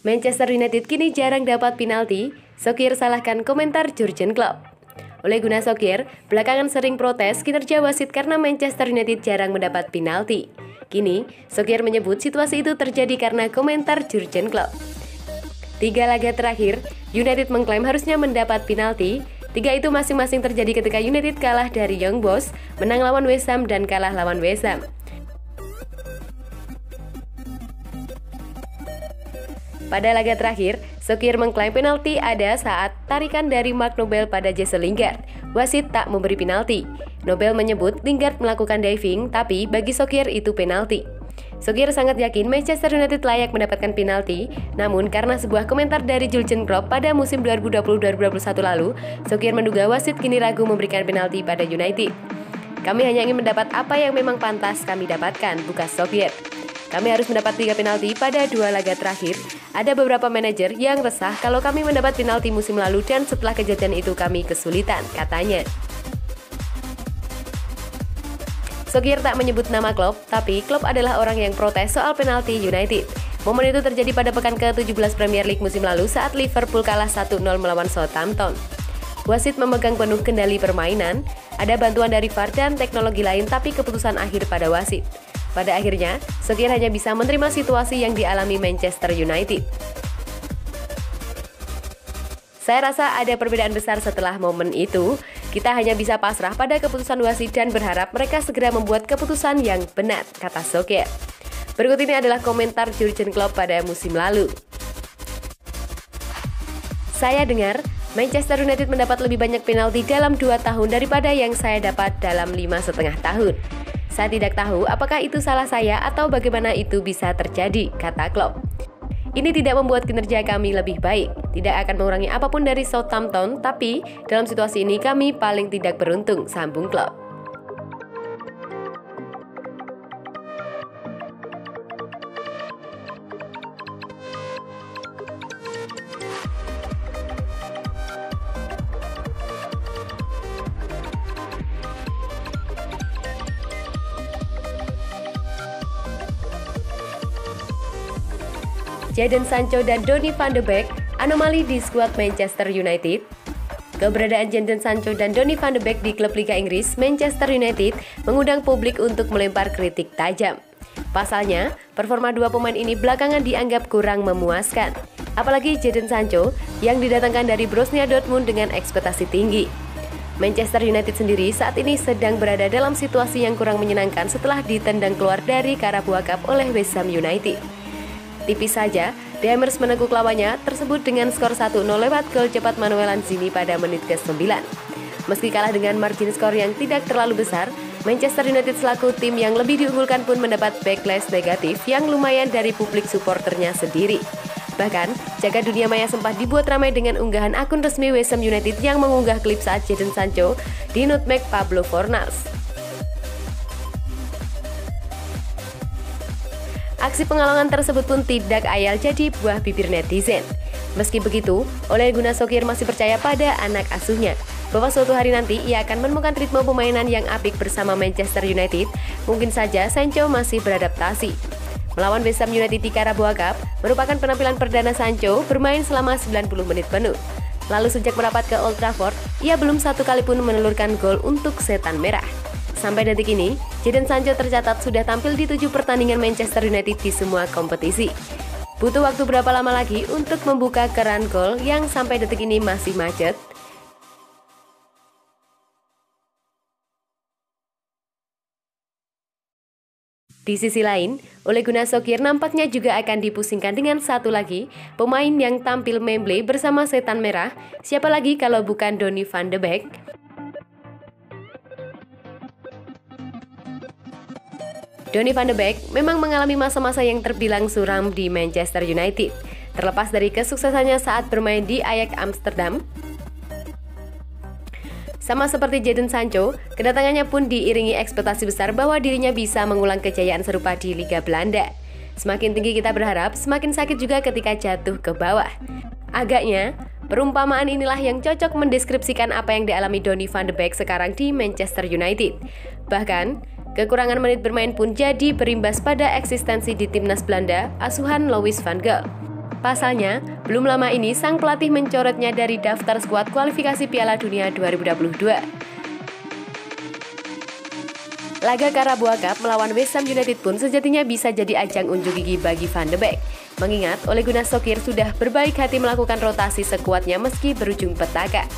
Manchester United kini jarang dapat penalti, Solskjaer salahkan komentar Jurgen Klopp. Ole Gunnar Solskjaer belakangan sering protes kinerja wasit karena Manchester United jarang mendapat penalti. Kini, Solskjaer menyebut situasi itu terjadi karena komentar Jurgen Klopp. 3 laga terakhir, United mengklaim harusnya mendapat penalti. 3 itu masing-masing terjadi ketika United kalah dari Young Boys, menang lawan West Ham dan kalah lawan West Ham. Pada laga terakhir, Solskjaer mengklaim penalti ada saat tarikan dari Mark Noble pada Jesse Lingard. Wasit tak memberi penalti. Noble menyebut Lingard melakukan diving, tapi bagi Solskjaer itu penalti. Solskjaer sangat yakin Manchester United layak mendapatkan penalti, namun karena sebuah komentar dari Jurgen Klopp pada musim 2020-2021 lalu, Solskjaer menduga wasit kini ragu memberikan penalti pada United. Kami hanya ingin mendapat apa yang memang pantas kami dapatkan, bukan Solskjaer. Kami harus mendapat 3 penalti pada 2 laga terakhir. Ada beberapa manajer yang resah kalau kami mendapat penalti musim lalu dan setelah kejadian itu kami kesulitan, katanya. Solskjaer tak menyebut nama Klopp, tapi Klopp adalah orang yang protes soal penalti United. Momen itu terjadi pada pekan ke-17 Premier League musim lalu saat Liverpool kalah 1-0 melawan Southampton. Wasit memegang penuh kendali permainan, ada bantuan dari VAR dan teknologi lain, tapi keputusan akhir pada wasit. Pada akhirnya, Solskjaer hanya bisa menerima situasi yang dialami Manchester United. Saya rasa ada perbedaan besar setelah momen itu. Kita hanya bisa pasrah pada keputusan wasit dan berharap mereka segera membuat keputusan yang benar, kata Solskjaer. Berikut ini adalah komentar Jurgen Klopp pada musim lalu. Saya dengar Manchester United mendapat lebih banyak penalti dalam 2 tahun daripada yang saya dapat dalam 5,5 tahun. Saya tidak tahu apakah itu salah saya atau bagaimana itu bisa terjadi, kata Klopp. Ini tidak membuat kinerja kami lebih baik, tidak akan mengurangi apapun dari Southampton, tapi dalam situasi ini kami paling tidak beruntung, sambung Klopp. Jadon Sancho dan Donny van de Beek anomali di skuad Manchester United. Keberadaan Jadon Sancho dan Donny van de Beek di klub Liga Inggris Manchester United mengundang publik untuk melempar kritik tajam. Pasalnya, performa 2 pemain ini belakangan dianggap kurang memuaskan. Apalagi Jadon Sancho yang didatangkan dari Borussia Dortmund dengan ekspektasi tinggi. Manchester United sendiri saat ini sedang berada dalam situasi yang kurang menyenangkan setelah ditendang keluar dari Carabao Cup oleh West Ham United. Tipis saja, The Hammers menekuk lawannya tersebut dengan skor 1-0 lewat gol cepat Manuel Lanzini pada menit ke-9. Meski kalah dengan margin skor yang tidak terlalu besar, Manchester United selaku tim yang lebih diunggulkan pun mendapat backlash negatif yang lumayan dari publik suporternya sendiri. Bahkan, jagat dunia maya sempat dibuat ramai dengan unggahan akun resmi West Ham United yang mengunggah klip saat Jadon Sancho di nutmeg Pablo Fornals. Aksi pengalongan tersebut pun tidak ayal jadi buah bibir netizen. Meski begitu, Ole Gunnar Solskjaer masih percaya pada anak asuhnya, bahwa suatu hari nanti ia akan menemukan ritme permainan yang apik bersama Manchester United. Mungkin saja Sancho masih beradaptasi. Melawan West Ham United di Carabao Cup merupakan penampilan perdana Sancho bermain selama 90 menit penuh. Lalu sejak merapat ke Old Trafford, ia belum satu kali pun menelurkan gol untuk Setan Merah. Sampai detik ini, Jadon Sancho tercatat sudah tampil di 7 pertandingan Manchester United di semua kompetisi. Butuh waktu berapa lama lagi untuk membuka keran gol yang sampai detik ini masih macet? Di sisi lain, Ole Gunnar Solskjaer nampaknya juga akan dipusingkan dengan satu lagi pemain yang tampil memble bersama Setan Merah. Siapa lagi kalau bukan Donny van de Beek? Donny van de Beek memang mengalami masa-masa yang terbilang suram di Manchester United. Terlepas dari kesuksesannya saat bermain di Ajax Amsterdam, sama seperti Jadon Sancho, kedatangannya pun diiringi ekspektasi besar bahwa dirinya bisa mengulang kejayaan serupa di Liga Belanda. Semakin tinggi kita berharap, semakin sakit juga ketika jatuh ke bawah. Agaknya, perumpamaan inilah yang cocok mendeskripsikan apa yang dialami Donny van de Beek sekarang di Manchester United. Bahkan, kekurangan menit bermain pun jadi berimbas pada eksistensi di timnas Belanda asuhan Louis van Gaal. Pasalnya, belum lama ini sang pelatih mencoretnya dari daftar skuad kualifikasi Piala Dunia 2022. Laga Carabao Cup melawan West Ham United pun sejatinya bisa jadi ajang unjuk gigi bagi Van de Beek. Mengingat Ole Gunnar Solskjaer sudah berbaik hati melakukan rotasi sekuatnya meski berujung petaka.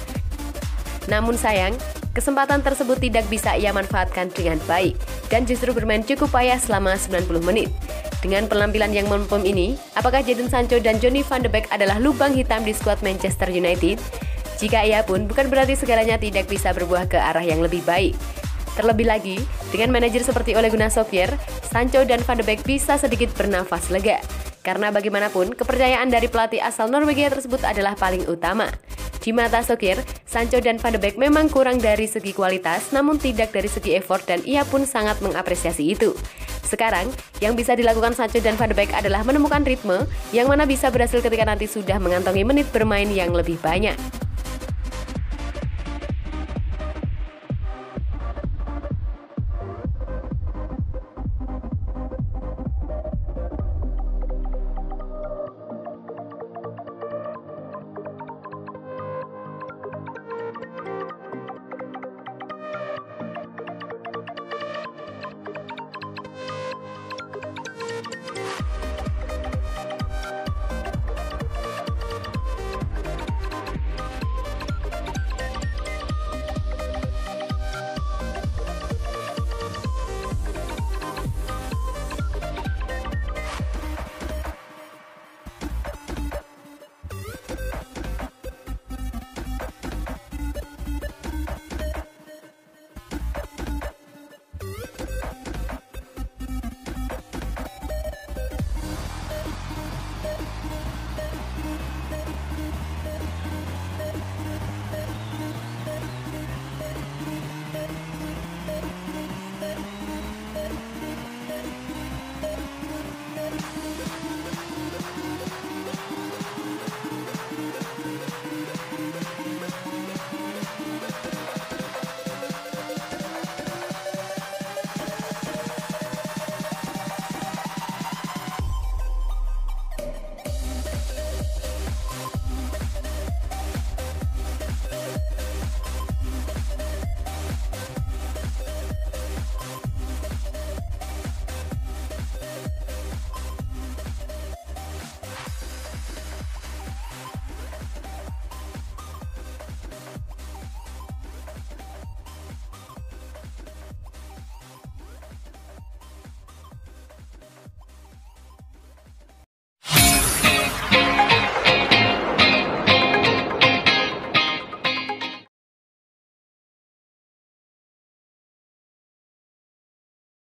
Namun sayang, kesempatan tersebut tidak bisa ia manfaatkan dengan baik dan justru bermain cukup payah selama 90 menit. Dengan penampilan yang melempem ini, apakah Jadon Sancho dan Donny van de Beek adalah lubang hitam di skuad Manchester United? Jika iya pun, bukan berarti segalanya tidak bisa berbuah ke arah yang lebih baik. Terlebih lagi, dengan manajer seperti Ole Gunnar Solskjaer, Sancho dan Van de Beek bisa sedikit bernafas lega. Karena bagaimanapun, kepercayaan dari pelatih asal Norwegia tersebut adalah paling utama. Di mata Solskjaer, Sancho dan Van de Beek memang kurang dari segi kualitas, namun tidak dari segi effort dan ia pun sangat mengapresiasi itu. Sekarang, yang bisa dilakukan Sancho dan Van de Beek adalah menemukan ritme yang mana bisa berhasil ketika nanti sudah mengantongi menit bermain yang lebih banyak.